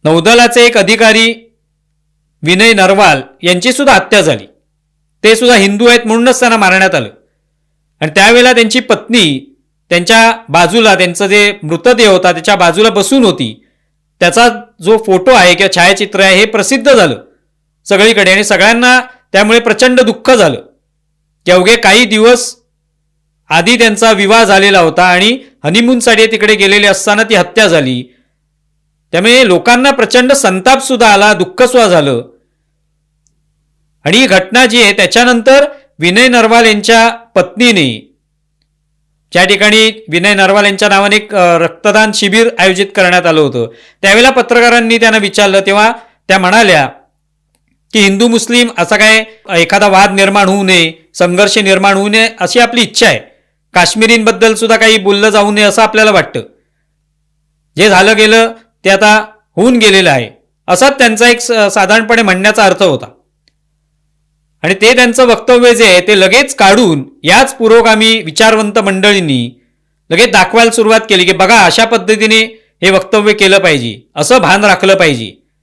नौदलाचे एक अधिकारी विनय नरवाल यांची सुद्धा हत्या झाली. ते सुद्धा हिंदू आहेत म्हणूनच त्यांना मारण्यात आलं. आणि त्यावेळेला त्यांची पत्नी त्यांच्या बाजूला, त्यांचं जे मृतदेह होता त्याच्या बाजूला बसून होती. त्याचा जो फोटो आहे किंवा छायाचित्र आहे हे प्रसिद्ध झालं सगळीकडे आणि सगळ्यांना त्यामुळे प्रचंड दुःख झालं की अवघे काही दिवस आधी त्यांचा विवाह झालेला होता आणि हनीमूनसाठी तिकडे गेलेले असताना ती हत्या झाली. त्यामुळे लोकांना प्रचंड संताप सुद्धा आला, दुःख सुद्धा झालं. आणि ही घटना जी आहे त्याच्यानंतर विनय नरवाल यांच्या पत्नीने, ज्या ठिकाणी विनय नरवाल यांच्या नावाने एक रक्तदान शिबिर आयोजित करण्यात आलं होतं, त्यावेळेला पत्रकारांनी त्यांना विचारलं तेव्हा त्या म्हणाल्या की हिंदू मुस्लिम असा काय एखादा वाद निर्माण होऊ नये, संघर्ष निर्माण होऊ नये अशी आपली इच्छा आहे. काश्मीरींबद्दल सुद्धा काही बोललं जाऊ नये असं आपल्याला वाटतं. जे झालं गेलं ते आता होऊन गेलेलं आहे असाच त्यांचा एक साधारणपणे म्हणण्याचा अर्थ होता. आणि ते त्यांचं वक्तव्य जे आहे ते लगेच काढून याच पुरोगामी विचारवंत मंडळींनी लगेच दाखवायला सुरुवात केली की बघा अशा पद्धतीने हे वक्तव्य केलं पाहिजे, असं भान राखलं पाहिजे.